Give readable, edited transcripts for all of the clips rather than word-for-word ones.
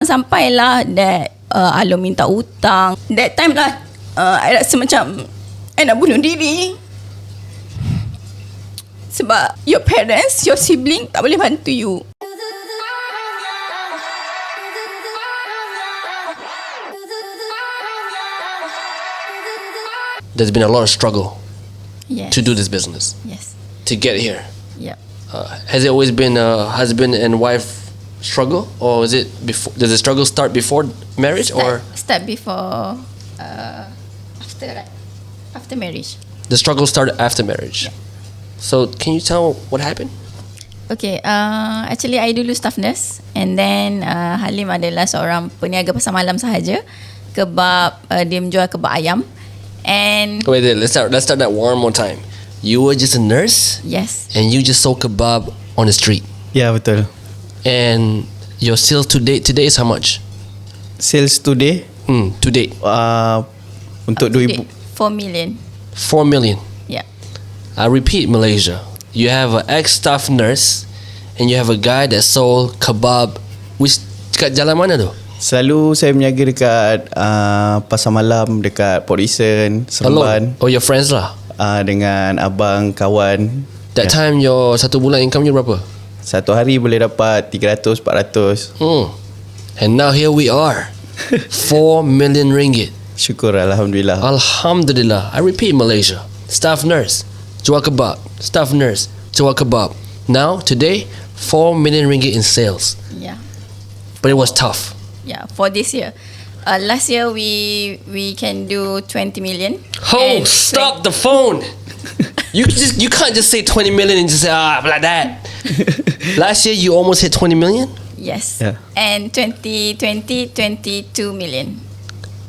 sampailah that Alor minta hutang. That time lah I rasa macam I nak bunuh diri. Sebab your parents, your sibling tak boleh bantu you. There's been a lot of struggle Yes. to do this business, Yes. to get here. Yep. Has it always been a husband and wife struggle, or is it before? Does the struggle start before marriage, or Start before after marriage. the struggle started after marriage? So can you tell what happened? Okay, actually I dulu staff nurse, and then Halim adalah seorang peniaga pasar malam sahaja. Kebab, dia menjual kebab ayam. And Wait, let's start that one more time. You were just a nurse, yes, and you just sold kebab on the street. Ya, betul. And your sales today is how much? Sales today To date, untuk 2000. 4 million. 4 million. Yeah. I repeat, Malaysia. You have an ex-staff nurse, and you have a guy that sold kebab. Which kat jalan mana tu? Selalu saya berniaga dekat pasar malam, dekat Port Dickson, Seremban. Alone? Oh, your friends lah. Dengan abang, kawan. That time your satu bulan income you berapa? Satu hari boleh dapat 300, 400. And now here we are. 4 million ringgit. Syukur, Alhamdulillah. Alhamdulillah. I repeat, Malaysia. Staff nurse, jual kebab. Staff nurse, jual kebab. Now, today, 4 million ringgit in sales. Yeah. But it was tough. Yeah, for this year. Last year we can do 20 million. Oh, stop the phone. You can't just say 20 million and just say like that. Last year you almost hit 20 million? Yes. Yeah. And 2020, 22 million.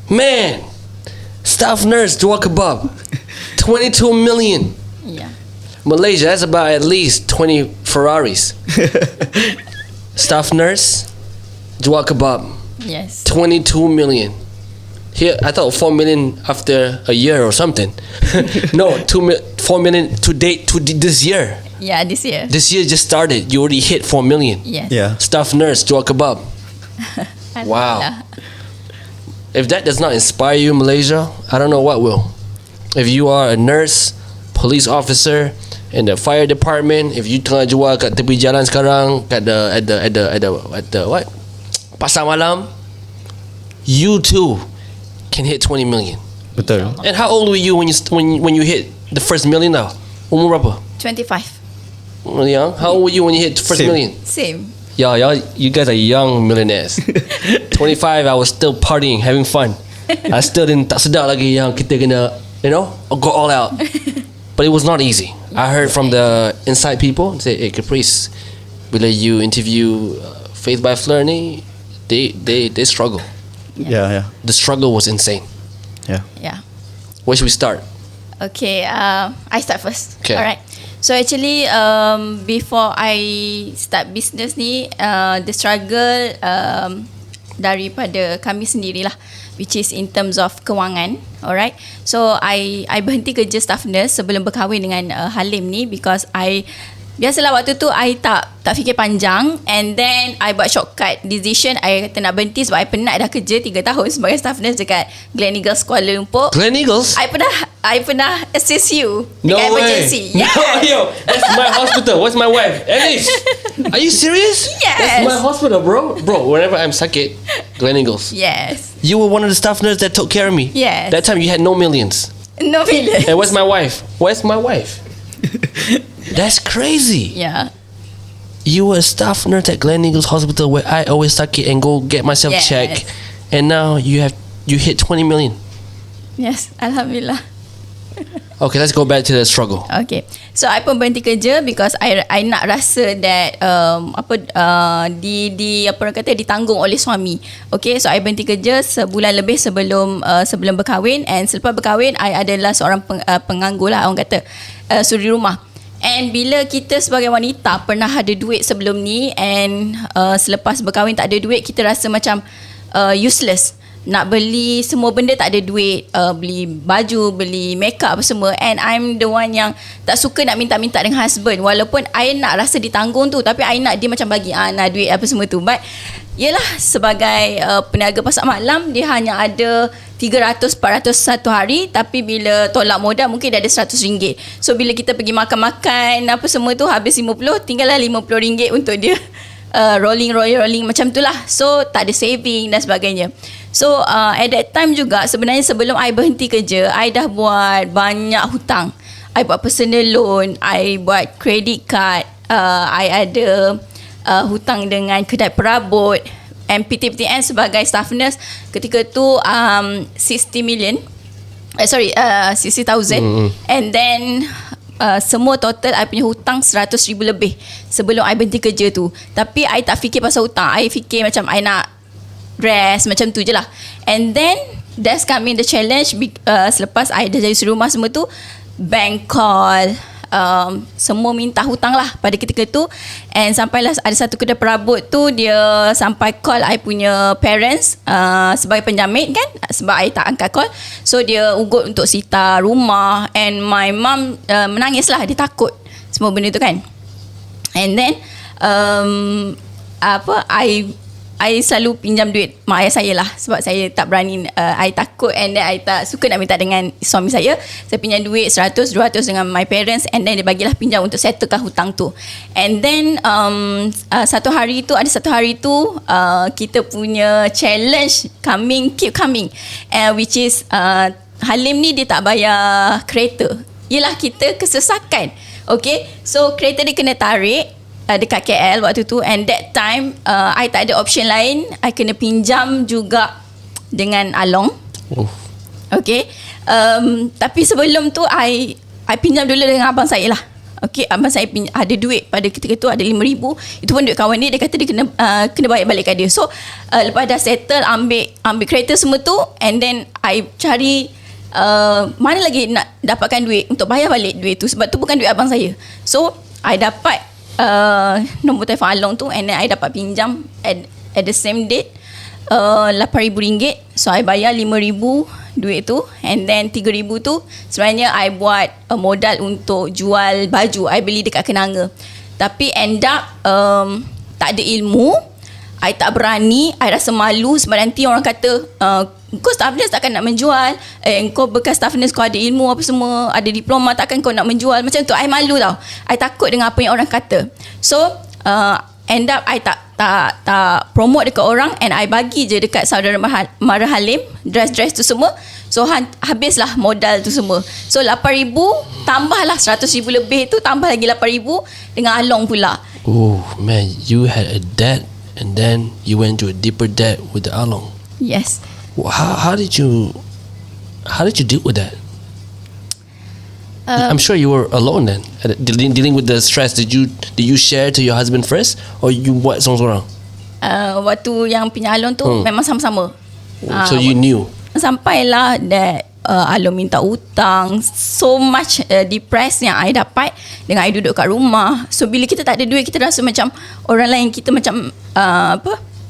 Man, staff nurse, jual kebab. 22 million. Yeah. Malaysia, that's about at least 20 Ferraris. Staff nurse, jual kebab. Yes. 22 million. Here, I thought 4 million after a year or something. No, 4 million to date to this year. Yeah, this year. This year just started. You already hit 4 million. Yes. Ya. Staff nurse, jual kebab. Wow. Alhamdulillah. If that does not inspire you, Malaysia, I don't know what will. If you are a nurse, police officer, in the fire department, if you tengah jual kat tepi jalan sekarang, kat at the what? Pasar malam, you too can hit 20 million. Betul. And how old were you when you hit the first million now? Umur berapa? 25. Young. How old were you when you hit the first Same. million? Same. Y'all, you guys are young millionaires. 25, I was still partying, having fun. I still didn't tak sedar lagi yang kita kena, go all out. But it was not easy. I heard from the inside people say, "Hey, Caprice, bila you interview Faith by Fleur ni, they struggle. Ya. The struggle was insane." Ya. Yeah. Where should we start? Okay, I start first. Okay. Alright. So actually, before I start business ni, the struggle daripada kami sendirilah, which is in terms of kewangan. Alright. So I berhenti kerja staff nurse sebelum berkahwin dengan Halim ni, because biasalah waktu tu I tak fikir panjang, and then I buat shortcut decision. I kata nak berhenti sebab I penat dah kerja 3 tahun sebagai staff nurse dekat Gleneagles Kuala Lumpur. Gleneagles? I pernah assist you No dekat way. emergency. No, Yes. yo, that's my hospital. What's my wife? Alice, are you serious? Yes. That's my hospital, bro. Bro, whenever I'm sakit, Gleneagles. Yes. You were one of the staff nurses that took care of me. Yes. That time you had no millions. No millions. And where's my wife? Where's my wife? That's crazy. Yeah. You were a staff nurse at Gleneagles Hospital where I always sakit and go get myself Yes. checked, and now you hit 20 million. Yes. Alhamdulillah. Okay, let's go back to the struggle. Okay. So I pun berhenti kerja because I nak rasa that ditanggung oleh suami. Okay, so I berhenti kerja sebulan lebih sebelum berkahwin, and selepas berkahwin I adalah seorang penganggur lah, orang kata, suri rumah. And bila kita sebagai wanita pernah ada duit sebelum ni, and selepas berkahwin tak ada duit, kita rasa macam useless. nak beli semua benda tak ada duit, beli baju, beli makeup apa semua. And I'm the one yang tak suka nak minta-minta dengan husband. Walaupun I nak rasa ditanggung tu, tapi I nak dia macam bagi nak duit apa semua tu. But yelah, sebagai peniaga pasar malam, dia hanya ada 300-400 satu hari. Tapi bila tolak modal mungkin dia ada RM100. So bila kita pergi makan-makan apa semua tu, habis 50, tinggallah RM50 untuk dia rolling macam tu lah. So tak ada saving dan sebagainya. So at that time juga, sebenarnya sebelum I berhenti kerja, I dah buat banyak hutang. I buat personal loan, I buat credit card, I ada hutang dengan kedai perabot. And PTPTN sebagai staff nurse ketika tu 60 million, 60,000. And then semua total I punya hutang 100,000 lebih sebelum I berhenti kerja tu. Tapi I tak fikir pasal hutang, I fikir macam I nak rest, macam tu je lah. And then that's coming the challenge. Selepas I dah jadi serumah semua tu, bank call, semua minta hutang lah pada ketika tu. And sampailah ada satu kedai perabot tu, dia sampai call I punya parents sebagai penjamin kan, sebab I tak angkat call. So dia ugut untuk sita rumah. And my mum menangis lah, dia takut semua benda tu kan. And then I selalu pinjam duit mak ayah saya lah, sebab saya tak berani, I takut, and then I tak suka nak minta dengan suami saya. Saya pinjam duit 100-200 dengan my parents, and then dia bagilah pinjam untuk settlekan hutang tu. And then ada satu hari tu kita punya challenge keep coming, which is Halim ni dia tak bayar kereta. Yelah, kita kesesakan. Okay, so kereta dia kena tarik dekat KL waktu tu. And that time I tak ada option lain, I kena pinjam juga dengan Along. Okay, tapi sebelum tu I pinjam dulu dengan abang saya lah. Okay, abang saya ada duit pada ketika tu, ada 5,000. Itu pun duit kawan dia kata dia kena bayar balik kat dia. So lepas dah settle, ambil kereta semua tu, and then I cari mana lagi nak dapatkan duit untuk bayar balik duit tu, sebab tu bukan duit abang saya. So I dapat nombor telefon Along tu, and then I dapat pinjam at the same date RM8,000. So I bayar RM5,000 duit tu, and then RM3,000 tu sebenarnya I buat modal untuk jual baju. I beli dekat Kenanga. Tapi end up tak ada ilmu, I tak berani, I rasa malu sebab nanti orang kata kau staff nurse takkan nak menjual, kau bekas staff nurse, kau ada ilmu apa semua, ada diploma, takkan kau nak menjual. Macam tu, I malu tau. I takut dengan apa yang orang kata. So end up I tak promote dekat orang, and I bagi je dekat saudara mara Halim dress tu semua. So habislah modal tu semua. So 8,000 tambahlah 100,000 lebih tu, tambah lagi 8,000 dengan Along pula. Oh man, you had a debt, and then you went to a deeper debt with the Along. Yes. How did you deal with that? I'm sure you were alone then, dealing with the stress. Did you share to your husband first, or you buat seorang-seorang? Waktu yang pinjam Along tu memang sama-sama. So you knew. Sampailah that Along minta hutang, so much depressed yang I dapat dengan I duduk kat rumah. So bila kita tak ada duit, kita rasa macam orang lain, kita macam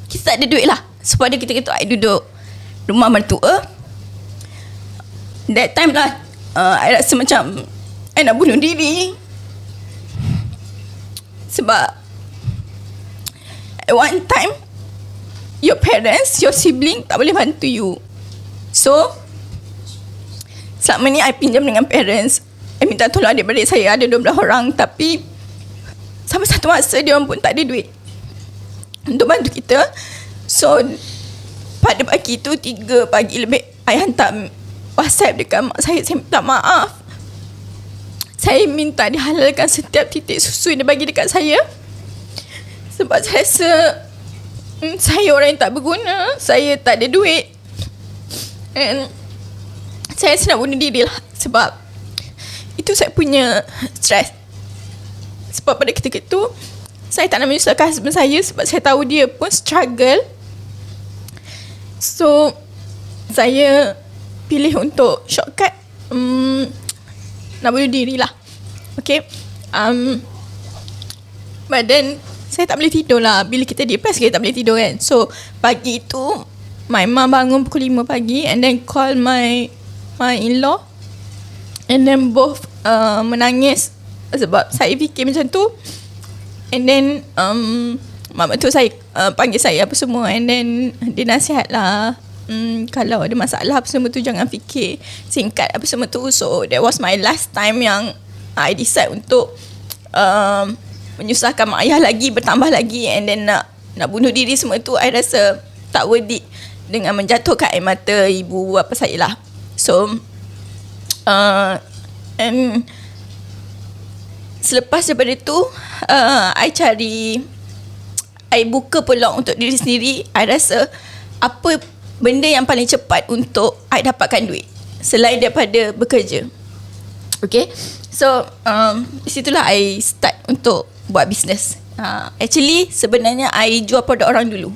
kita tak ada duit lah. So pada kita I duduk rumah mertua. That time lah I rasa macam I nak bunuh diri. Sebab at one time your parents, your sibling tak boleh bantu you. So selama ni I pinjam dengan parents, I minta tolong adik-beradik saya, ada 12 orang. Tapi sampai satu masa dia orang pun tak ada duit untuk bantu kita. So pada pagi tu 3 pagi lebih, I hantar WhatsApp dekat mak saya minta maaf. Saya minta dihalalkan setiap titik susu yang dia bagi dekat saya, sebab saya rasa saya orang yang tak berguna, saya tak ada duit, and saya rasa nak bunuh diri lah. Sebab itu saya punya stres. Sebab pada ketika itu saya tak nak menyusahkan husband saya, sebab saya tahu dia pun struggle. So saya pilih untuk shortcut, nak bunuh diri lah. Okay, but then saya tak boleh tidur lah. Bila kita depressed, kita tak boleh tidur kan. So pagi tu my mom bangun pukul 5 pagi and then call my in-law, and then both menangis sebab saya fikir macam tu. And then mak mertua saya panggil saya apa semua, and then dia nasihat lah, kalau ada masalah apa semua tu jangan fikir singkat apa semua tu. So that was my last time yang I decide untuk menyusahkan mak ayah lagi, bertambah lagi, and then nak bunuh diri semua tu. I rasa tak worth it dengan menjatuhkan air mata ibu bapa saya lah. So and selepas daripada tu I buka peluang untuk diri sendiri. I rasa apa benda yang paling cepat untuk I dapatkan duit selain daripada bekerja. Okay, so di situlah I start untuk buat bisnes. Actually sebenarnya I jual produk orang dulu.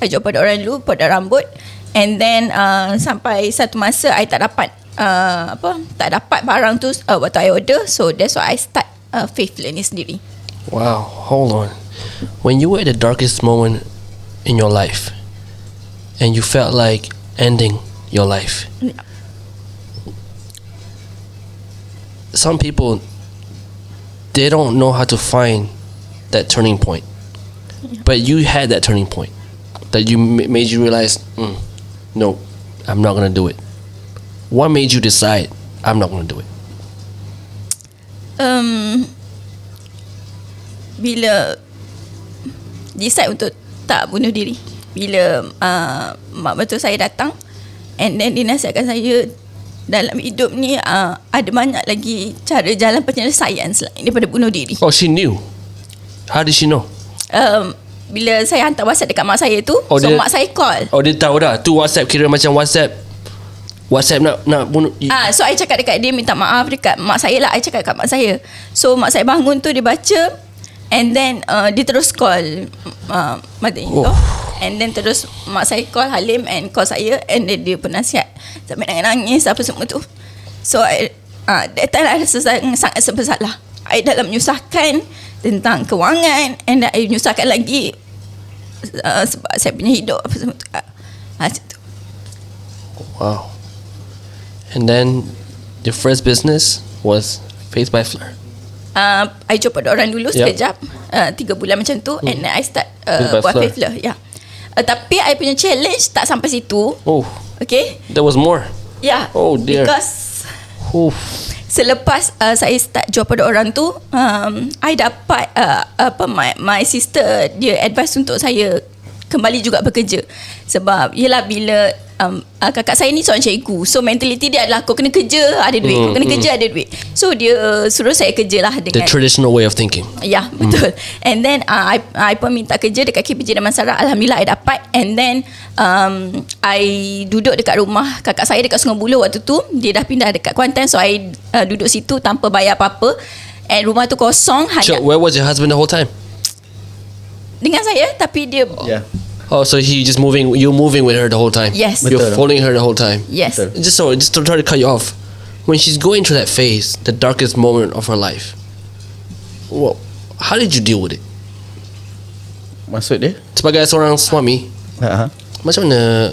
I jual produk orang dulu, produk rambut, and then sampai satu masa I tak dapat tak dapat barang tu waktu I order. So that's why I start Faithful ni sendiri. Wow, hold on. When you were at the darkest moment in your life and you felt like ending your life, some people, they don't know how to find that turning point. But you had that turning point that you made you realize, no, I'm not going to do it. What made you decide I'm not going to do it? Bila decide untuk tak bunuh diri, bila mak mertua saya datang and then dia nasihatkan saya, dalam hidup ni ada banyak lagi cara jalan penyelesaian selain daripada bunuh diri. Oh, she knew. How did she know? Bila saya hantar WhatsApp dekat mak saya tu, mak saya call. Oh, dia tahu dah. Tu WhatsApp kira macam WhatsApp nak bunuh. So I cakap dekat dia, minta maaf dekat mak saya lah. I cakap dekat mak saya. So mak saya bangun tu, dia baca, and then dia terus call mother-in-law. And then terus mak saya call Halim and call saya, and then dia pun nasihat sampai nangis apa semua tu. So that time I rasa sangat bersalah. I dalam menyusahkan tentang kewangan, and I menyusahkan lagi sebab saya punya hidup apa semua tu. Macam tu. Wow. And then your first business was Faith by Fleur. I jual pada orang dulu sekejap, 3 bulan macam tu, and then I start buat Faith Fleur. Tapi I punya challenge tak sampai situ. Oh. Okay. There was more. Yeah. Oh dear. Because selepas saya start jual pada orang tu, I dapat my sister dia advice untuk saya kembali juga bekerja. Sebab yelah, bila kakak saya ni seorang cikgu, so mentality dia adalah kau kena kerja ada duit, kau kena kerja ada duit. So dia suruh saya kerja lah dengan the traditional way of thinking. Ya, betul. And then I pun minta kerja dekat KPJ Damansara. Alhamdulillah I dapat. And then I duduk dekat rumah kakak saya dekat Sungai Buloh waktu tu. Dia dah pindah dekat Kuantan, so I duduk situ tanpa bayar apa-apa. And rumah tu kosong. So where was your husband the whole time? Dengan saya, tapi dia Oh, so you're moving with her the whole time? Yes. You're Betul. following her the whole time? Yes. Betul. Just to try to cut you off. When she's going through that phase, the darkest moment of her life, how did you deal with it? Maksud dia? Sebagai seorang suami, macam mana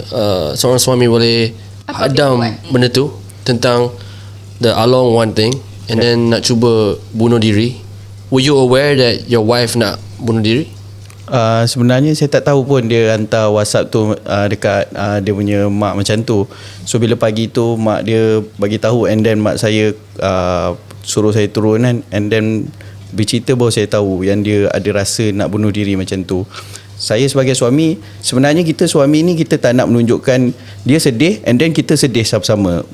seorang suami boleh hadam benda tu tentang the along one thing and then nak cuba bunuh diri? Were you aware that your wife nak bunuh diri? Sebenarnya saya tak tahu pun dia hantar WhatsApp tu dekat dia punya mak macam tu. So bila pagi tu mak dia bagi tahu, and then mak saya suruh saya turun kan, and then bercerita baru saya tahu yang dia ada rasa nak bunuh diri macam tu. Saya sebagai suami, sebenarnya kita suami ni kita tak nak menunjukkan dia sedih, and then kita sedih sama-sama.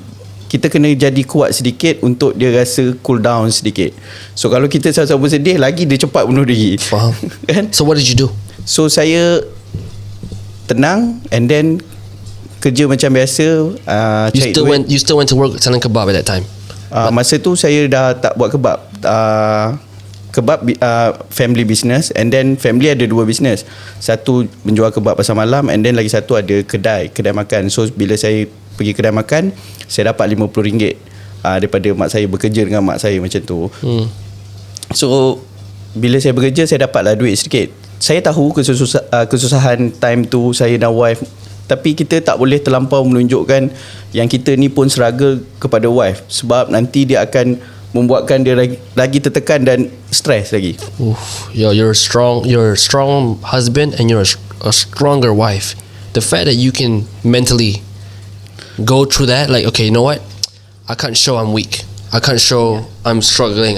Kita kena jadi kuat sedikit untuk dia rasa cool down sedikit. So kalau kita sama-sama sedih, lagi dia cepat bunuh diri. Faham. Kan? So what did you do? So saya tenang, and then kerja macam biasa. You still went to work selling kebab at that time? Masa tu saya dah tak buat kebab. Kebab family business, and then family ada 2 business. Satu menjual kebab pasar malam, and then lagi satu ada kedai makan. So bila saya pergi kedai makan, saya dapat RM50 daripada mak saya, bekerja dengan mak saya macam tu. So bila saya bekerja, saya dapatlah duit sedikit. Saya tahu kesusahan time tu saya dan wife Tapi kita tak boleh terlampau menunjukkan yang kita ni pun struggle kepada wife, sebab nanti dia akan membuatkan dia lagi tertekan dan stres lagi. Oof, yo, you're a strong husband and you're a stronger wife. The fact that you can mentally go through that, like, okay, you know what? I can't show I'm weak. I can't show I'm struggling.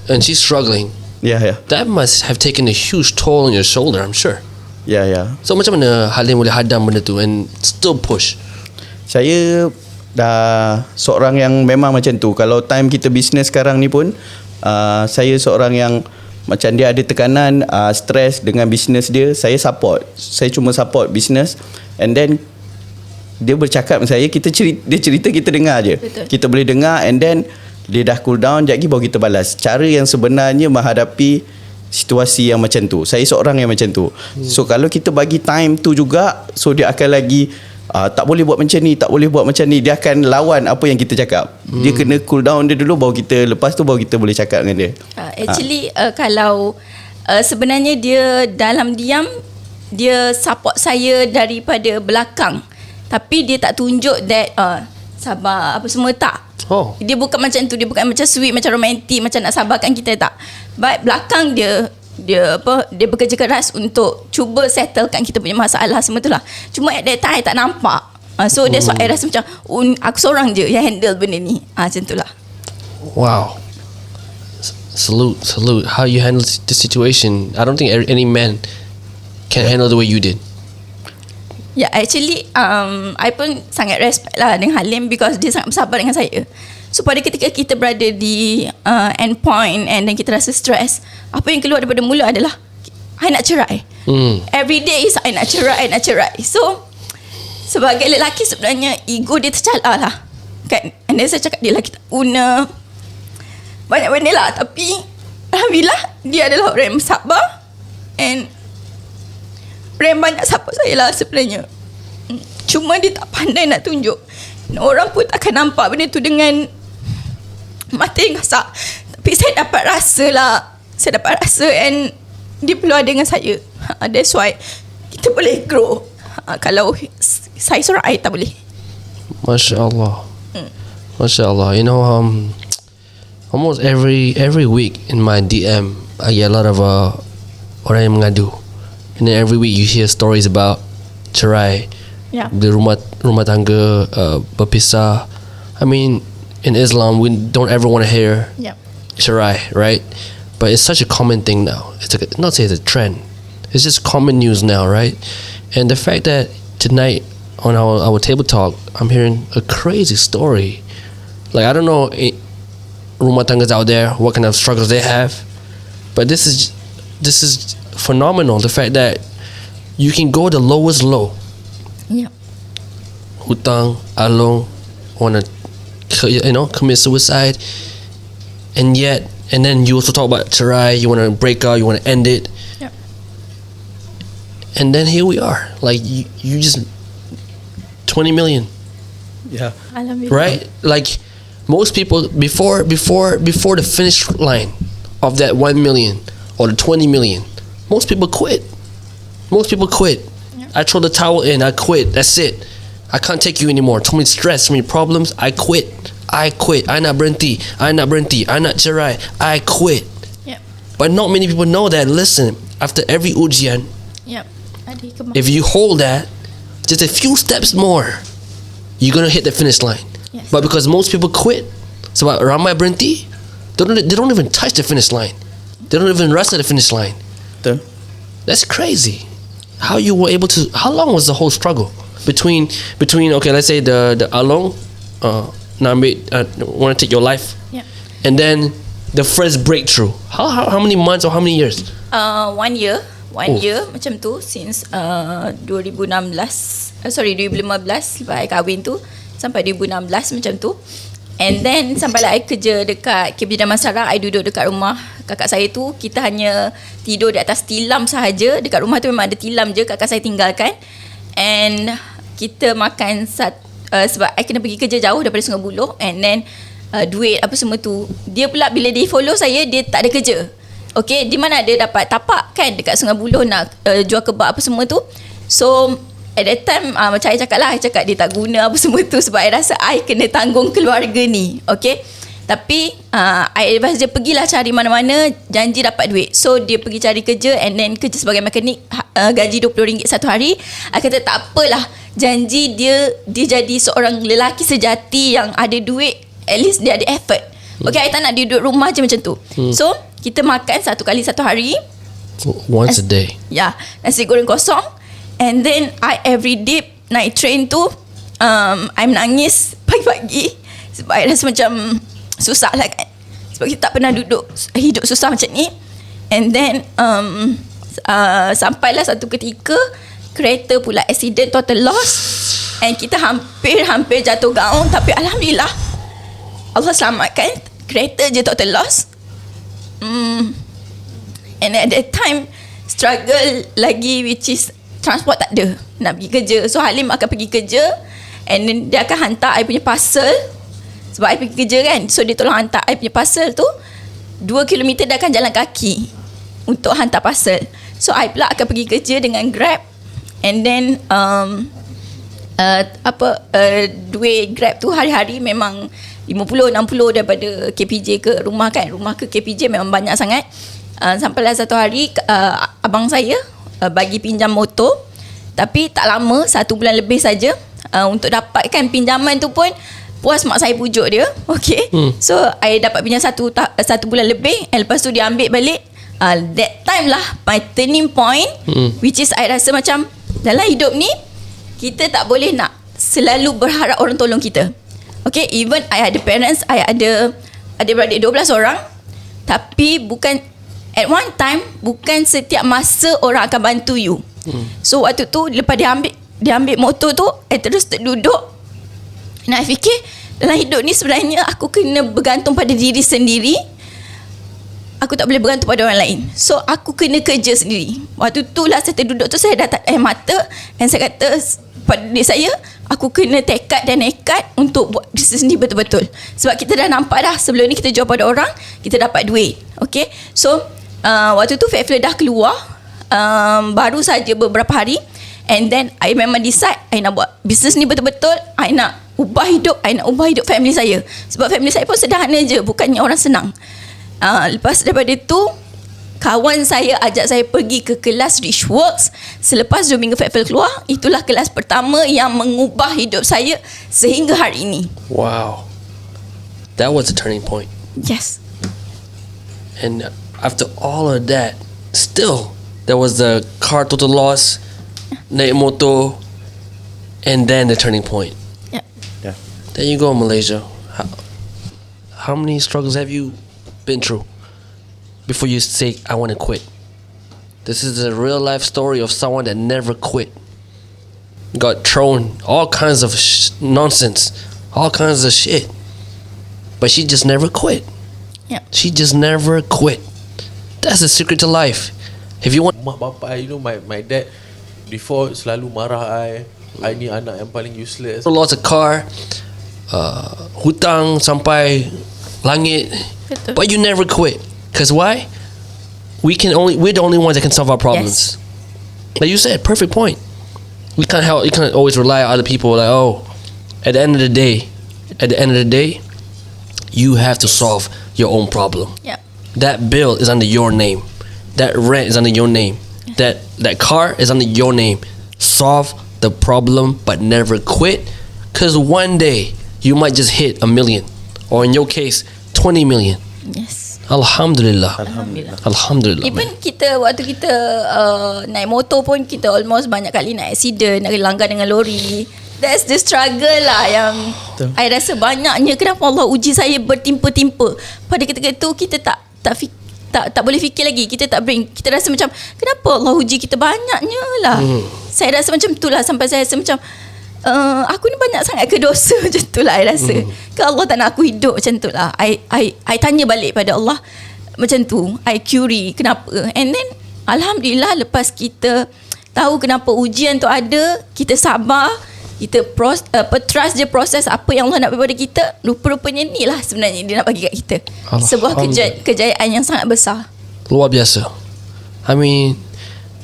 And she's struggling. Ya, ya. That must have taken a huge toll on your shoulder, I'm sure. Ya, ya. So macam mana Halim boleh hadam benda tu and still push? Saya dah seorang yang memang macam tu. Kalau time kita bisnes sekarang ni pun, saya seorang yang macam dia ada tekanan, stres dengan bisnes dia, saya support. Saya cuma support bisnes, and then dia bercakap dengan saya, dia cerita kita dengar je. Betul. Kita boleh dengar, and then dia dah cool down, sekejap lagi baru kita balas. Cara yang sebenarnya menghadapi situasi yang macam tu. Saya seorang yang macam tu. So kalau kita bagi time tu juga, so dia akan lagi tak boleh buat macam ni, tak boleh buat macam ni. Dia akan lawan apa yang kita cakap. Dia kena cool down dia dulu, baru kita, lepas tu baru kita boleh cakap dengan dia. Actually kalau sebenarnya dia dalam diam, dia support saya daripada belakang, tapi dia tak tunjuk that sabar apa semua, tak. Dia bukan macam tu, dia bukan macam sweet, macam romantik, macam nak sabarkan kita, tak. But belakang dia bekerja keras untuk cuba settlekan kita punya masalah semua tu lah. Cuma at that time I tak nampak. So that's why I rasa macam aku seorang je yang handle benda ni. Macam tu lah. Wow. Salute. How you handle the situation. I don't think any man can handle the way you did. Yeah, actually I pun sangat respect lah dengan Halim, because dia sangat bersabar dengan saya. So pada ketika kita berada di end point and then kita rasa stress, apa yang keluar daripada mulut adalah I nak cerai. Every day is I nak cerai. So sebagai lelaki sebenarnya ego dia tercalar lah kan. And then saya cakap dia lelaki tak guna, banyak benda lah. Tapi alhamdulillah dia adalah orang yang bersabar, and orang yang banyak support saya lah sebenarnya. Cuma dia tak pandai nak tunjuk. Orang pun tak akan nampak benda tu dengan mata yang kasar. Tapi saya dapat rasa and dia perlu ada dengan saya. That's why kita boleh grow. Kalau saya seorang, I tak boleh. Masya Allah. You know, almost every week in my DM I get a lot of orang yang mengadu. And then every week you hear stories about cerai, the rumah tangga berpisah. I mean, in Islam we don't ever want to hear cerai, right? But it's such a common thing now. It's not say it's a trend. It's just common news now, right? And the fact that tonight on our table talk, I'm hearing a crazy story. Like, I don't know rumah tanggas out there, what kind of struggles they have, but this is phenomenal. The fact that you can go the lowest low. Hutang, along, want to commit suicide, and then you also talk about cerai. You want to break up, you want to end it, and then here we are. Like you just 20 million, right? Like most people before the finish line of that 1 million or the 20 million, most people quit. I throw the towel in, I quit, that's it. I can't take you anymore. Too many stress, too many problems, I quit. I nak berhenti, I nak cerai, I quit. But not many people know that. Listen, after every ujian, if you hold that just a few steps more, you're gonna hit the finish line. But because most people quit, sebab ramai berhenti, they don't even touch the finish line. They don't even rest at the finish line. That's crazy. How you were able to? How long was the whole struggle between? Okay, let's say the along, want to take your life, and then the first breakthrough. How many months or how many years? 1 year. 1 year macam tu since 2015 lepas I kahwin tu sampai 2016 macam tu. And then sampailah I kerja dekat Kebijakan Masyarakat. I duduk dekat rumah kakak saya tu. Kita hanya tidur di atas tilam sahaja. Dekat rumah tu memang ada tilam je, kakak saya tinggalkan. And kita makan sebab I kena pergi kerja jauh daripada Sungai Buloh. And then duit apa semua tu, dia pula bila dia follow saya, dia tak ada kerja. Okay, di mana dia dapat tapak kan dekat Sungai Buloh nak jual kebab apa semua tu. So at that time macam I cakap lah, I cakap dia tak guna apa semua tu sebab I rasa I kena tanggung keluarga ni. Okay, tapi I advise dia pergilah cari mana-mana, janji dapat duit. So dia pergi cari kerja, and then kerja sebagai mekanik, gaji RM20 satu hari. I kata tak apalah, janji dia jadi seorang lelaki sejati yang ada duit, at least dia ada effort. Okay, I tak nak dia duduk rumah je macam tu. So kita makan 1 kali 1 hari, once a day. Ya, nasi goreng kosong. And then I every day naik train tu, I menangis pagi-pagi sebab I rasa macam susah lah kan, sebab kita tak pernah duduk hidup susah macam ni. And then sampailah satu ketika kereta pula accident, total loss, and kita hampir jatuh gaung. Tapi Alhamdulillah Allah selamatkan, kereta je total loss. And at that time struggle lagi, which is transport tak ada nak pergi kerja. So Halim akan pergi kerja, and then dia akan hantar I punya parcel sebab I pergi kerja kan. So dia tolong hantar I punya parcel tu 2 km, dia akan jalan kaki untuk hantar parcel. So I pula akan pergi kerja dengan Grab. And then duit Grab tu hari-hari memang 50-60 daripada KPJ ke rumah kan. Rumah ke KPJ memang banyak sangat. Sampailah satu hari abang saya bagi pinjam motor, tapi tak lama, 1 bulan lebih saja. Untuk dapatkan pinjaman tu pun puas mak saya pujuk dia. Okay, so I dapat pinjam 1 bulan lebih, and lepas tu dia ambil balik. That time lah my turning point, which is I rasa macam dalam hidup ni kita tak boleh nak selalu berharap orang tolong kita. Okay, even I ada parents, I ada adik-beradik 12 orang, tapi bukan at one time, bukan setiap masa orang akan bantu you. So waktu tu lepas dia ambil motor tu, I terus terduduk. Nah, I fikir dalam hidup ni sebenarnya aku kena bergantung pada diri sendiri. Aku tak boleh bergantung pada orang lain. So aku kena kerja sendiri. Waktu tu lah saya terduduk tu, saya dah tak air mata, dan saya kata pada diri saya, aku kena tekad dan nekat untuk buat bisnes sendiri betul-betul. Sebab kita dah nampak dah, sebelum ni kita jual pada orang, kita dapat duit. Okay, so waktu tu Fair dah keluar, baru saja beberapa hari. And then I memang decide I nak buat bisnes ni betul-betul. I nak ubah hidup family saya. Sebab family saya pun sederhana je, bukannya orang senang. Lepas daripada tu, kawan saya ajak saya pergi ke kelas Richworks. Selepas 2 minggu Fair keluar, itulah kelas pertama yang mengubah hidup saya sehingga hari ini. Wow, that was a turning point. Yes. And after all of that, still there was the car total loss, naik motor, and then the turning point. Yeah. There you go, Malaysia. How many struggles have you been through before you say I want to quit? This is a real life story of someone that never quit. Got thrown all kinds of nonsense, all kinds of shit, but she just never quit. Yeah. She just never quit. That's the secret to life. If you want, mak bapak I, my dad before selalu marah I ni anak yang paling useless. lost a car, hutang sampai langit, Betul. but you never quit. Cause why? We're the only ones that can solve our problems. Like you said, perfect point. We can't help. You can't always rely on other people. Like, oh, at the end of the day, you have to solve your own problem. Yeah. That bill is under your name. That rent is under your name. That car is under your name. Solve the problem, but never quit. Cause one day you might just hit 1 million, or in your case, 20 million. Yes. Alhamdulillah. Alhamdulillah. Even kita waktu kita naik motor pun, kita almost banyak kali nak accident, nak langgar dengan lori. That's the struggle lah yang I rasa banyaknya. Kenapa Allah uji saya bertimpa-timpa. Pada ketika itu kita tak boleh fikir lagi. Kita tak brain. Kita rasa macam kenapa Allah uji kita banyaknya lah. Saya rasa macam tu lah. Sampai saya rasa macam aku ni banyak sangat ke dosa. Macam tu lah I rasa. Ke Allah tak nak aku hidup macam tu lah. I tanya balik pada Allah macam tu. I query kenapa. And then Alhamdulillah, lepas kita tahu kenapa ujian tu ada, kita sabar, kita trust je proses apa yang Allah nak bagi pada kita. Rupa-rupanya ni lah sebenarnya dia nak bagi kat kita. Sebuah kejayaan yang sangat besar. Luar biasa. I mean,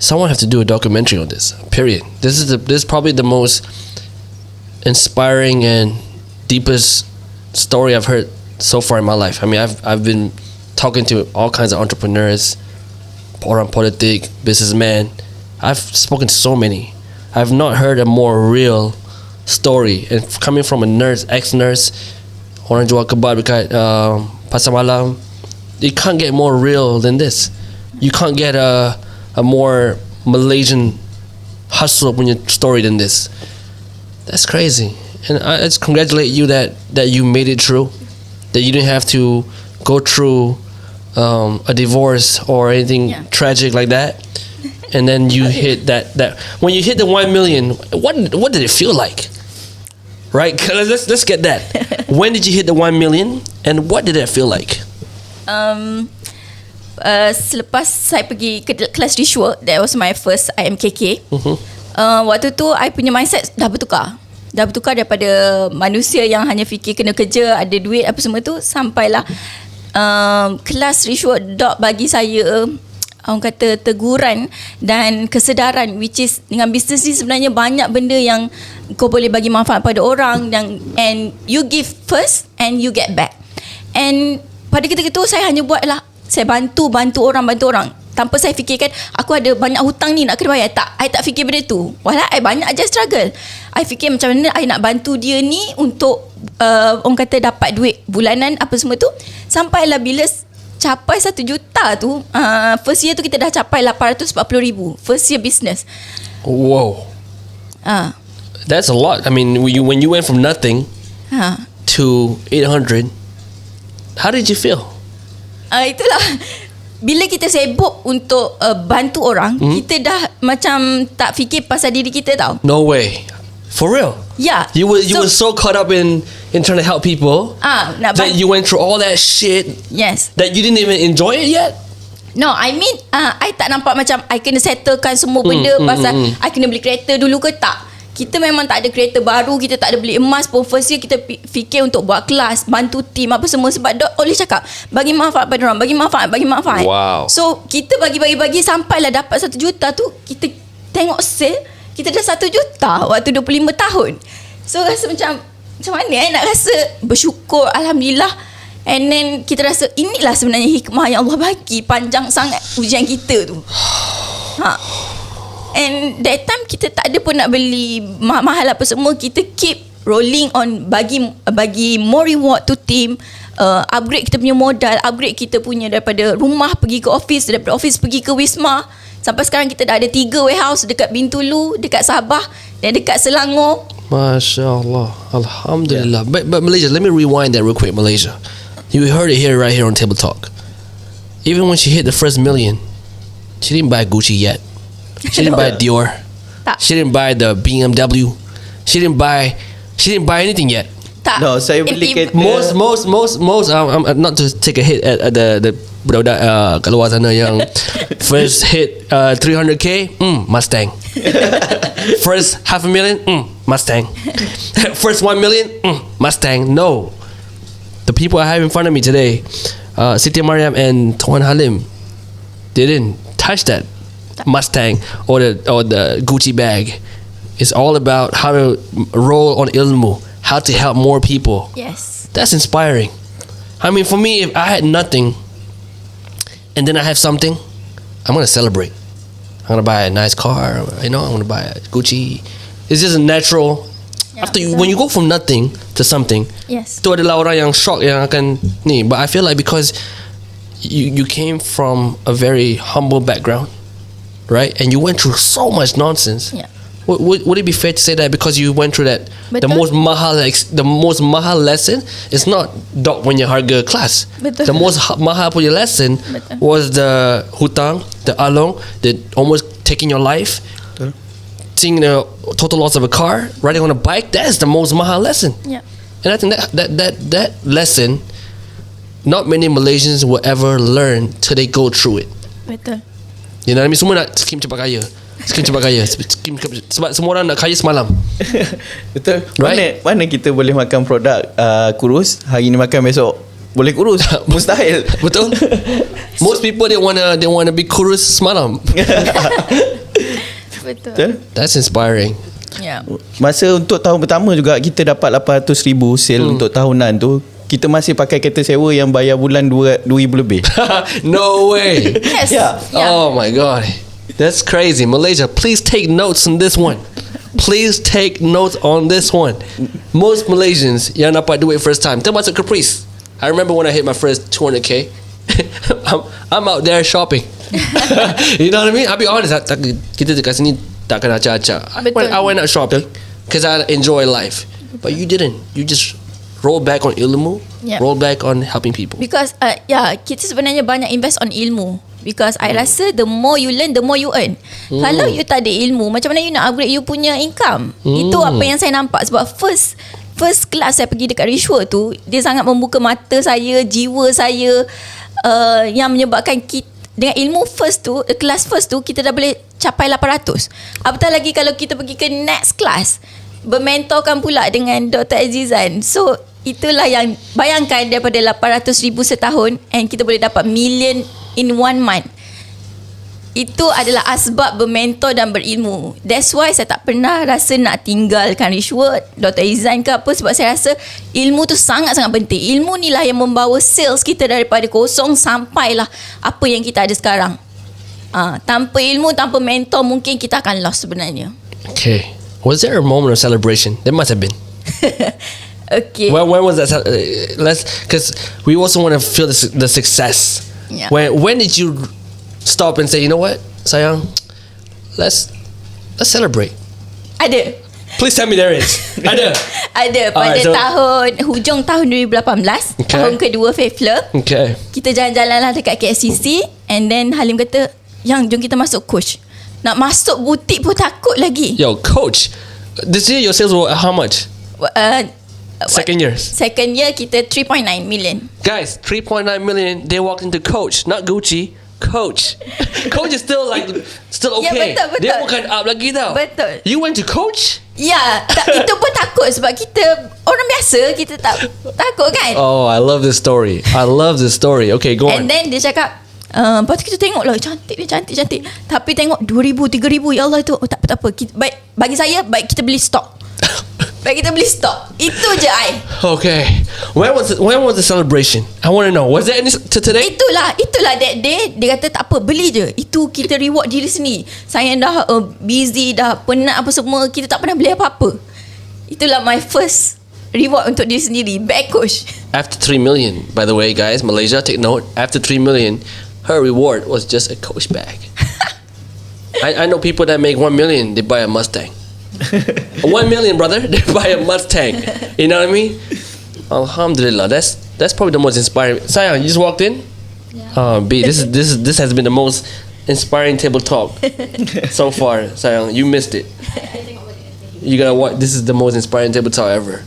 someone have to do a documentary on this. Period. This is probably the most inspiring and deepest story I've heard so far in my life. I mean, I've been talking to all kinds of entrepreneurs, orang politik, businessmen. I've spoken to so many. I've not heard a more real story. And coming from a nurse, ex-nurse, orang jual kebab dekat pasar malam, you can't get more real than this. You can't get a more Malaysian hustle punya story than this. That's crazy. And I just congratulate you that you made it through, that you didn't have to go through a divorce or anything tragic like that. And then you hit that when you hit the 1 million, what did it feel like? Right? Let's get that. When did you hit the 1 million and what did it feel like? Selepas saya pergi ke kelas ritual, that was my first IMKK. Waktu tu I punya mindset dah bertukar daripada manusia yang hanya fikir kena kerja, ada duit apa semua tu, sampailah kelas ritual dok bagi saya orang kata teguran dan kesedaran, which is dengan bisnes ni sebenarnya banyak benda yang kau boleh bagi manfaat pada orang, and you give first and you get back. And pada ketika tu saya hanya buatlah, saya bantu orang tanpa saya fikirkan aku ada banyak hutang ni nak kena bayar. I tak fikir benda tu. Walau I banyak aja struggle. I fikir macam mana I nak bantu dia ni untuk orang kata dapat duit bulanan apa semua tu. Sampailah bila capai 1 juta tu, first year tu kita dah capai 840,000 first year business. Whoa. That's a lot. I mean, when you went from nothing to 800, how did you feel? Itulah, bila kita sibuk untuk bantu orang, kita dah macam tak fikir pasal diri kita tau. No way. For real? Yeah. You were so caught up in trying to help people that you went through all that shit. Yes. That you didn't even enjoy it yet? No, I mean I tak nampak macam I kena settlekan semua benda pasal I kena beli kereta dulu ke tak. Kita memang tak ada kereta baru, kita tak ada beli emas pun. First year kita fikir untuk buat kelas, bantu team apa semua. Sebab Dok boleh cakap bagi manfaat pada orang, bagi manfaat. Wow. So kita bagi sampailah dapat 1 juta tu. Kita tengok sale, kita dah 1 juta waktu 25 tahun. So rasa macam mana nak rasa bersyukur, Alhamdulillah. And then kita rasa inilah sebenarnya hikmah yang Allah bagi, panjang sangat ujian kita tu. And that time kita tak ada pun nak beli mahal apa semua. Kita keep rolling on, bagi more reward to team, upgrade kita punya modal, upgrade kita punya daripada rumah pergi ke office, daripada office pergi ke Wisma. Sampai sekarang kita dah ada 3 warehouse dekat Bintulu, dekat Sabah dan dekat Selangor. Masya Allah. Alhamdulillah. But Malaysia, let me rewind that real quick. Malaysia, you heard it right here on Table Talk. Even when she hit the first million, she didn't buy Gucci yet. She didn't buy Dior. She didn't buy the BMW. She didn't buy anything yet. No, saya beli kereta. Most not to take a hit at the budak-budak kat luar sana yang first hit 300k, Mustang. First 500,000, Mustang. First 1 million, Mustang. No, the people I have in front of me today, Siti Mariam and Tuan Halim, didn't touch that Mustang or the Gucci bag. It's all about how to roll on ilmu, how to help more people. Yes. That's inspiring. I mean, for me, if I had nothing and then I have something, I'm gonna celebrate. I'm gonna buy a nice car, I'm gonna buy a Gucci. It's just a natural. When you go from nothing to something, yes, tu adalah orang yang shock yang akan ni. But I feel like because you came from a very humble background, right? And you went through so much nonsense. Yeah. Would it be fair to say that because you went through that, Betul. the most mahal lesson is not dok punya harga kelas. Betul. The most mahal punya lesson Betul. was the hutang, the along, the almost taking your life, seeing the total loss of a car, riding on a bike. That is the most mahal lesson. Yeah. And I think that lesson, not many Malaysians will ever learn till they go through it. Betul. You know what I mean? Semua nak skim cepat kaya. Sebab semua orang nak kaya semalam. Betul. Right? Mana kita boleh makan produk kurus, hari ni makan besok boleh kurus. Mustahil. Betul? Most people they wanna be kurus semalam. Betul. That's inspiring. Ya. Masa untuk tahun pertama juga kita dapat 800,000 sale untuk tahunan tu. Kita masih pakai kereta sewa yang bayar bulan 2,000 lebih. No way. Yes. Yeah. Oh my god. That's crazy. Malaysia, please take notes on this one. Please take notes on this one. Most Malaysians yang dapat duit first time, termasuk Caprice. I remember when I hit my first 200k. I'm out there shopping. You know what I mean? I'll be honest. Kita dekat sini takkan acak-acak. I went out shopping because I enjoy life. But you didn't. You just roll back on ilmu, roll back on helping people. Because kita sebenarnya banyak invest on ilmu. Because I rasa the more you learn, the more you earn. Kalau you tak ada ilmu, macam mana you nak upgrade you punya income? Itu apa yang saya nampak. Sebab first class saya pergi dekat Rishwa tu, dia sangat membuka mata saya, jiwa saya, yang menyebabkan kita dengan ilmu kelas first tu kita dah boleh capai 800. Apatah lagi kalau kita pergi ke next class, bermentorkan pula dengan Dr. Azizan. So itulah yang bayangkan daripada 800,000 setahun and kita boleh dapat million in 1 month. Itu adalah asbab bermentor dan berilmu. That's why saya tak pernah rasa nak tinggalkan Rishwa, Dr. Izan ke apa. Sebab saya rasa ilmu tu sangat-sangat penting. Ilmu ni lah yang membawa sales kita daripada kosong sampailah apa yang kita ada sekarang. Tanpa ilmu, tanpa mentor, mungkin kita akan lost sebenarnya. Okay. Was there a moment of celebration? There must have been. Okay. When was that? Because we also want to feel the success. Yeah. When did you stop and say, you know what, sayang, let's celebrate? Ada. Please tell me there is. Ada. Ada pada hujung tahun 2018, tahun kedua Faithful. Okay. Kita jalan-jalan lah dekat KSCC and then Halim kata, "Yang, jom kita masuk coach." Nak masuk butik pun takut lagi. Yo, coach, this year your sales were how much? Second year kita 3.9 million. Guys, 3.9 million. They walked into Coach, not Gucci. Coach. Coach is still okay. Ya, betul. Dia bukan up lagi tau. Betul. You went to Coach? Ya, itu pun takut sebab kita orang biasa, kita tak takut kan. Oh, I love this story. Okay, go on. And then dia cakap, lepas tu kita tengok lah, cantik. Tapi tengok 2,000, 3,000, ya Allah itu, tak apa. Baik, bagi saya, baik kita beli stok. Itu je I. Okay. When was the celebration? I want to know. Was there any to today? Itulah that day. Dia kata tak apa, beli je. Itu kita reward diri sendiri. Saya dah busy, dah penat apa semua, kita tak pernah beli apa-apa. Itulah my first reward untuk diri sendiri. Back coach. After 3 million, by the way, guys, Malaysia, take note. After 3 million, her reward was just a Coach bag. I know people that make 1 million, they buy a Mustang. 1 million, brother, they buy a Mustang. You know what I mean? Alhamdulillah, that's probably the most inspiring. Sayang, you just walked in. Yeah. B, this has been the most inspiring table talk so far. Sayang, you missed it. You gotta watch. This is the most inspiring table talk ever.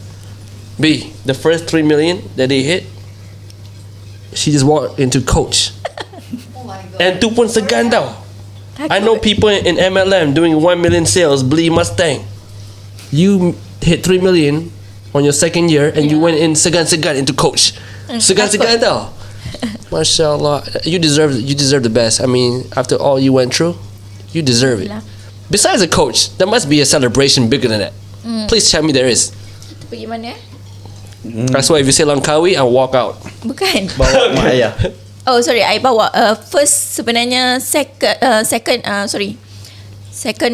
B, the first 3 million that they hit, she just walked into Coach. Oh my God. And tu pun segan tau. I know people in MLM doing 1 million sales, beli Mustang. You hit 3 million on your second year and you went in segan-segan into Coach. Segan-segan tau. MashaAllah. You deserve the best. I mean, after all you went through, you deserve it. Besides a Coach, there must be a celebration bigger than that. Please tell me there is. Kita pergi mana? That's why if you say Langkawi, I'll walk out. Bukan. Bawa mak ayah. Oh sorry, I bawa first sebenarnya second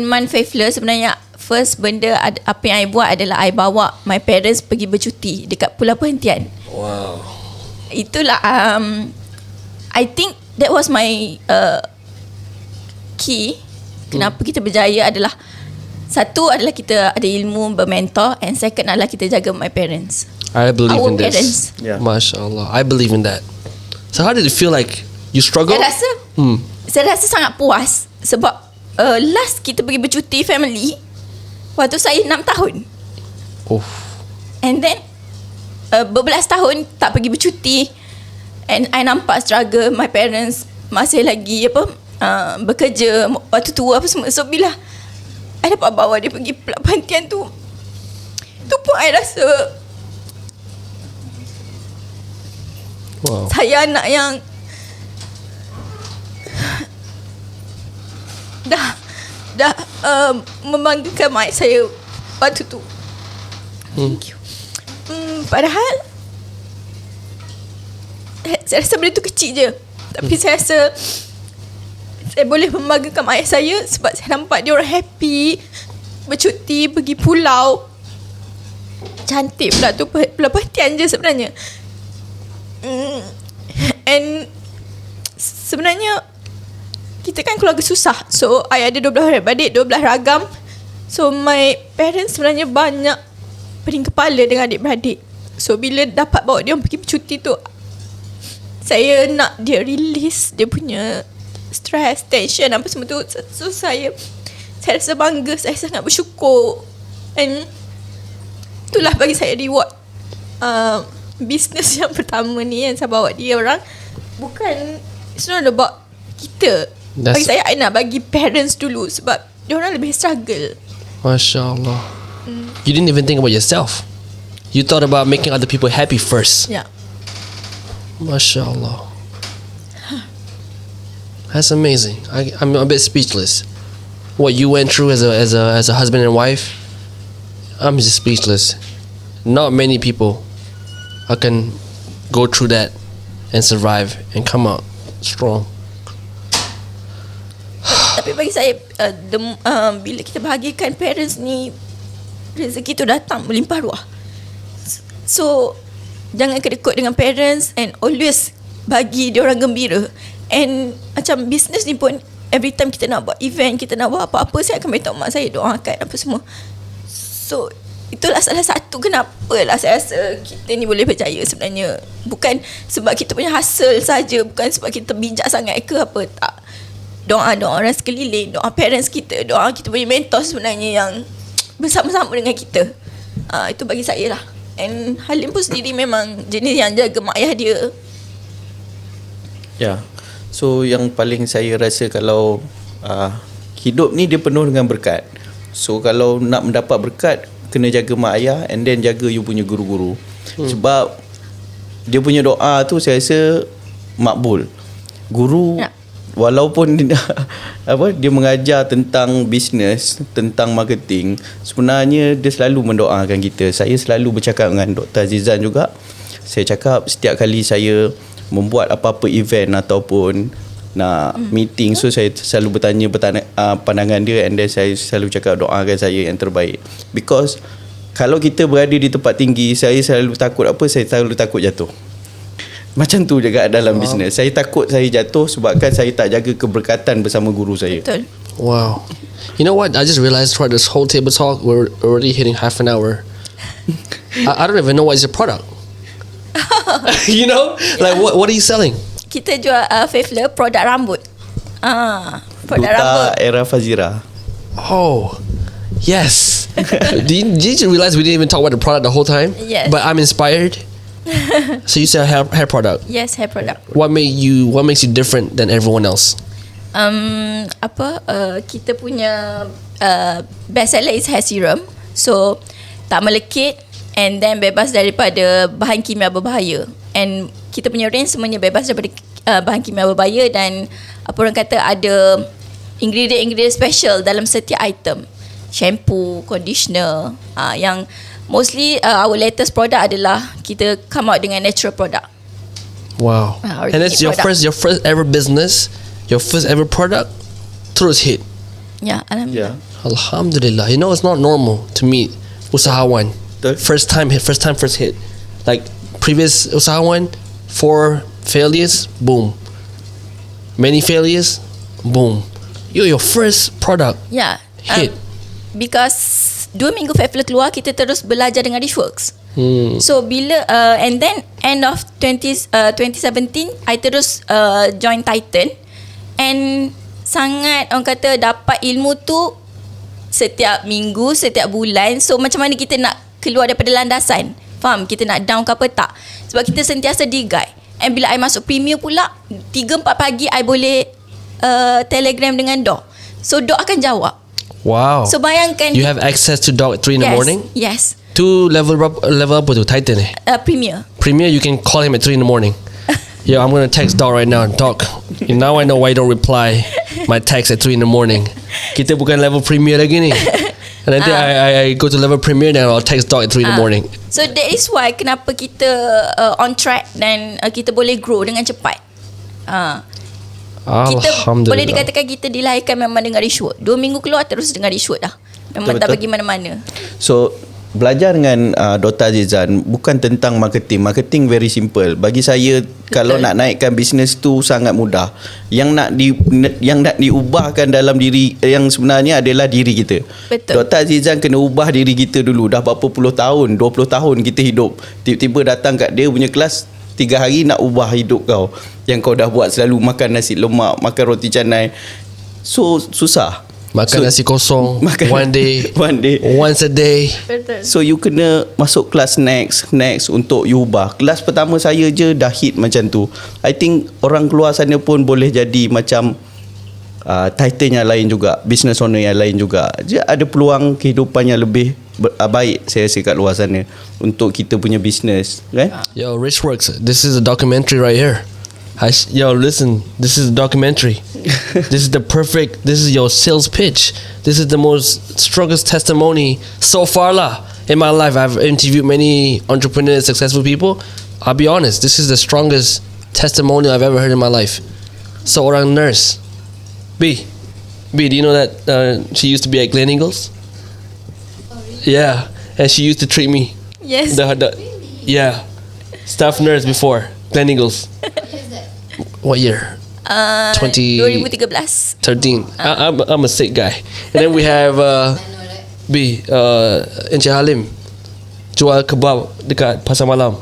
month Faithful. Sebenarnya first benda apa yang I buat adalah I bawa my parents pergi bercuti dekat Pulau Perhentian. Wow. Itulah I think that was my key kenapa kita berjaya adalah satu adalah kita ada ilmu bermentor and second adalah kita jaga my parents. I believe Our in this. parents. Yeah. MashaAllah. I believe in that. So how did it feel like? You struggle? Saya rasa sangat puas sebab last kita pergi bercuti family waktu saya 6 tahun. Oh. And then berbelas tahun tak pergi bercuti and I nampak struggle my parents masih lagi bekerja waktu tua apa semua. So bila I dapat bawa dia pergi pelatihan tu pun I rasa Wow. Saya anak yang dah membanggakan mak saya waktu tu. Thank you. Padahal saya rasa benda tu kecil je, tapi saya rasa saya boleh membanggakan mak ayah saya sebab saya nampak dia orang happy bercuti, pergi pulau. Cantik pula tu, pulau perhatian je sebenarnya. And sebenarnya kita kan keluarga susah. So I ada 12 adik-beradik, 12 ragam. So my parents sebenarnya banyak pening kepala dengan adik-beradik. So bila dapat bawa dia pergi bercuti tu, saya nak dia release dia punya stress, tension apa semua tu. So saya rasa bangga, saya sangat bersyukur. And itulah bagi saya reward bisnes yang pertama ni yang saya bawa dia orang. Bukan, it's not about kita. Bagi saya, I nak bagi parents dulu sebab dia orang lebih struggle. Masya Allah. You didn't even think about yourself. You thought about making other people happy first. Yeah. Masya Allah. That's amazing. I'm a bit speechless. What you went through as a husband and wife, I'm just speechless. Not many people can go through that and survive and come out strong. Tapi bagi saya, bila kita bahagikan parents ni, rezeki tu datang melimpah ruah. So jangan kedekut dengan parents and always bagi dia orang gembira. And macam business ni pun, every time kita nak buat event, kita nak buat apa-apa, saya akan beritahu mak saya, doakan apa semua. So itulah salah satu kenapa lah saya rasa kita ni boleh berjaya sebenarnya. Bukan sebab kita punya hasil saja, bukan sebab kita bijak sangat ke apa, tak. Doa orang sekeliling, doa parents kita, doa kita punya mentor sebenarnya yang bersama-sama dengan kita. Itu bagi saya lah. And Halim pun sendiri memang jenis yang jaga mak ayah dia. Ya. So yang paling saya rasa kalau hidup ni dia penuh dengan berkat. So kalau nak mendapat berkat, kena jaga mak ayah and then jaga you punya guru-guru. Sebab dia punya doa tu saya rasa makbul. Guru walaupun dia mengajar tentang bisnes, tentang marketing, sebenarnya dia selalu mendoakan kita. Saya selalu bercakap dengan Dr. Azizan juga. Saya cakap setiap kali saya membuat apa-apa event ataupun nak meeting, so saya selalu bertanya pandangan dia and then saya selalu cakap doakan saya yang terbaik. Because kalau kita berada di tempat tinggi, saya selalu takut apa? Saya selalu takut jatuh. Macam tu juga dalam bisnes. Saya takut saya jatuh sebabkan saya tak jaga keberkatan bersama guru saya. Betul. Wow. You know what? I just realized throughout this whole table talk, we're already hitting half an hour. I don't even know what is your product. You know? Like what are you selling? Kita jual Faithler, produk rambut. Produk rambut. Duta Era Fazira. Oh, yes. Did you realize we didn't even talk about the product the whole time? Yes. But I'm inspired. So you sell hair product. Yes, hair product. What makes you different than everyone else? Kita punya best seller is hair serum. So tak melekit and then bebas daripada bahan kimia berbahaya. And kita punya range semuanya bebas daripada bahan kimia berbahaya dan apa orang kata ada ingredient special dalam setiap item. Shampoo, conditioner, yang mostly our latest product adalah kita come out dengan natural product. Wow. And that's your first ever business, your first ever product, terus hit. Ya, alhamdulillah. Alhamdulillah. You know, it's not normal to meet usahawan. First time hit. Like previous usahawan, 4 failures, boom. Many failures, boom. Your first product hit. Because 2 minggu Faithful keluar, kita terus belajar dengan Richworks. So bila and then end of 2017 I terus join Titan. And sangat orang kata dapat ilmu tu setiap minggu, setiap bulan. So macam mana kita nak keluar daripada landasan, faham? Kita nak down ke apa tak? Sebab kita sentiasa di-guide. And bila I masuk premier pula, 3-4 pagi I boleh telegram dengan Doc. So Doc akan jawab. Wow. So bayangkan, you have access to Doc 3 in the morning? Yes. To level apa tu? Titan Premier. Premier, you can call him at 3 in the morning. Yo, I'm gonna text Doc right now. Doc, now I know why you don't reply my text at 3 in the morning. Kita bukan level premier lagi ni. And nanti I go to level premier, then I'll text Doc at 3 in the morning. So that is why kenapa kita on track dan kita boleh grow dengan cepat. Kita Alhamdulillah. boleh dikatakan kita dilahirkan memang dengan rishwat. 2 minggu keluar terus dengan rishwat dah. Memang tak Betul. bagi mana-mana. So belajar dengan Dr. Azizan bukan tentang marketing. Marketing very simple. Bagi saya kalau nak naikkan bisnes tu sangat mudah. Yang nak diubahkan dalam diri yang sebenarnya adalah diri kita. Betul. Dr. Azizan kena ubah diri kita dulu. Dah berapa puluh tahun, 20 tahun kita hidup. Tiba-tiba datang kat dia punya kelas 3 hari nak ubah hidup kau. Yang kau dah buat selalu makan nasi lemak, makan roti canai. So susah. Makan nasi kosong one day once a day. Betul. So you kena masuk kelas next untuk you ubah. Kelas pertama saya je dah hit macam tu. I think orang keluar sana pun boleh jadi macam title yang lain juga, business owner yang lain juga. Dia ada peluang kehidupan yang lebih baik saya rasa kat luar sana untuk kita punya business, kan? Yo, Rich Works, this is a documentary right here. Yo, listen, this is a documentary. This is your sales pitch. This is the most strongest testimony so far lah. In my life, I've interviewed many entrepreneurs, successful people. I'll be honest, this is the strongest testimonial I've ever heard in my life. Seorang nurse. B, do you know that she used to be at Glen Eagles? Yeah, and she used to treat me. Yes. Yeah, staff nurse before Glen Eagles. What year? 2013. 13. I'm a sick guy. And then we have B, Encik Halim, jual kebab dekat pasar malam.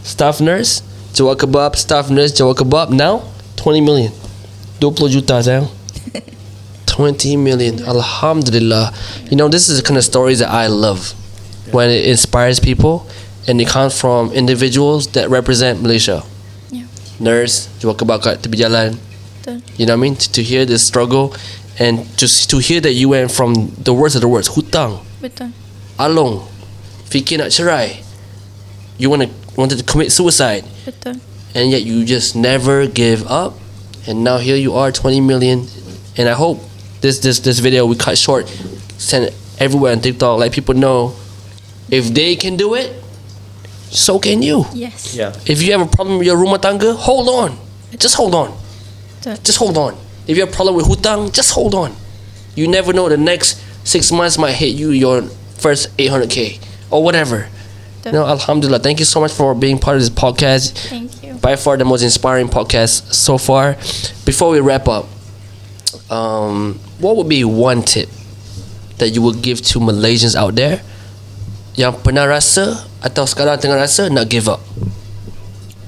Staff nurse, jual kebab. Staff nurse, jual kebab. Now 20 million. 20 juta sayang. 20 million. Alhamdulillah. You know, this is the kind of stories that I love. When it inspires people and it comes from individuals that represent Malaysia. Nurse, jual kebab kat tepi jalan. Betul. You know what I mean? To hear this struggle and just to hear that you went from the worst of the worst, hutang, Betul. along, fikir nak cerai, you wanted to commit suicide, Betul. and yet you just never give up, and now here you are, 20 million, and I hope this video we cut short, send it everywhere on TikTok, let people know if they can do it, so can you. Yes. Yeah. If you have a problem with your rumah tangga, hold on. Just hold on. Betul. Just hold on. If you have a problem with hutang, just hold on. You never know, the next 6 months might hit you your first 800k or whatever. Betul. You know, Alhamdulillah. Thank you so much for being part of this podcast. Thank you. By far the most inspiring podcast so far. Before we wrap up, what would be one tip that you would give to Malaysians out there yang pernah rasa atau sekarang tengah rasa nak give up?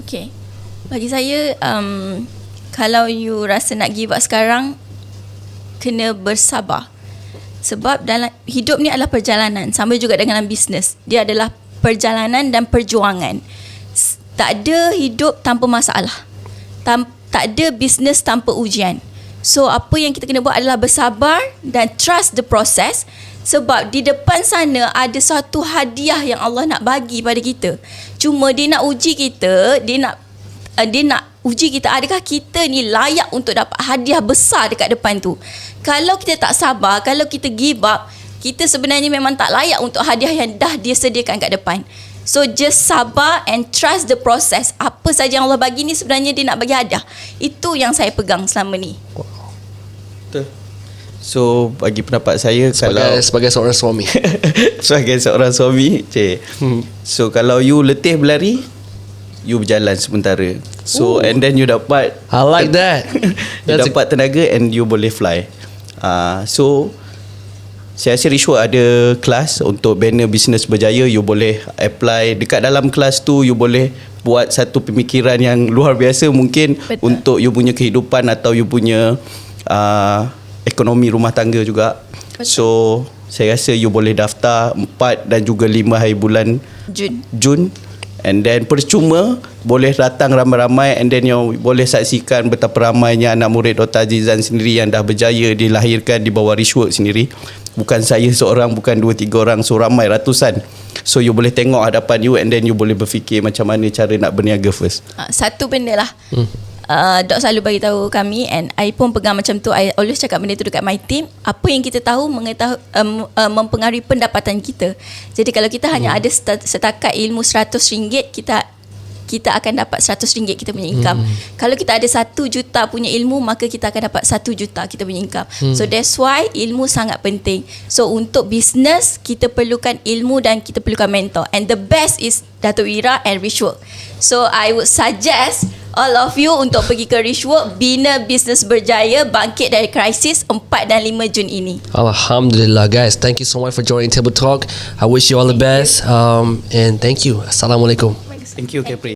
Okay. Bagi saya, kalau you rasa nak give up sekarang, kena bersabar. Sebab dalam hidup ni adalah perjalanan. Sama juga dengan bisnes. Dia adalah perjalanan dan perjuangan. Tak ada hidup tanpa masalah. Tak ada bisnes tanpa ujian. So apa yang kita kena buat adalah bersabar dan trust the process. Sebab di depan sana ada satu hadiah yang Allah nak bagi pada kita. Cuma dia nak uji kita, dia nak uji kita adakah kita ni layak untuk dapat hadiah besar dekat depan tu. Kalau kita tak sabar, kalau kita give up, kita sebenarnya memang tak layak untuk hadiah yang dah dia sediakan kat depan. So just sabar and trust the process. Apa saja yang Allah bagi ni sebenarnya dia nak bagi hadiah. Itu yang saya pegang selama ni. Betul. So bagi pendapat saya, Sebagai seorang suami. sebagai seorang suami, so kalau you letih berlari, you berjalan sementara. So and then you dapat, I like that. you dapat tenaga and you boleh fly. So saya rasa Rishwa ada kelas untuk banner bisnes berjaya. You boleh apply dekat dalam kelas tu. You boleh buat satu pemikiran yang luar biasa mungkin. Betul. Untuk you punya kehidupan atau you punya ekonomi rumah tangga juga. Betul. So saya rasa you boleh daftar 4 dan juga 5 hari bulan Jun. Jun And then percuma boleh datang ramai-ramai, and then you boleh saksikan betapa ramainya anak murid Dr. Azizan sendiri yang dah berjaya dilahirkan di bawah rishwork sendiri. Bukan saya seorang, bukan 2-3 orang, so ramai ratusan. So you boleh tengok hadapan you, and then you boleh berfikir macam mana cara nak berniaga first. Satu benda lah, Dok selalu bagi tahu kami, and I pun pegang macam tu. I always cakap benda tu dekat my team. Apa yang kita tahu mempengaruhi pendapatan kita. Jadi kalau kita hanya ada setakat ilmu RM100, kita akan dapat RM100 kita punya income. Kalau kita ada 1 juta punya ilmu, maka kita akan dapat 1 juta kita punya income. So that's why ilmu sangat penting. So untuk business, kita perlukan ilmu dan kita perlukan mentor. And the best is Datuk Ira and Rishwork. So I would suggest all of you untuk pergi ke Rishwork, bina bisnes berjaya, bangkit dari krisis 4 dan 5 Jun ini. Alhamdulillah, guys. Thank you so much for joining Table Talk. I wish you all the best. And thank you. Assalamualaikum. Thank you, Capri.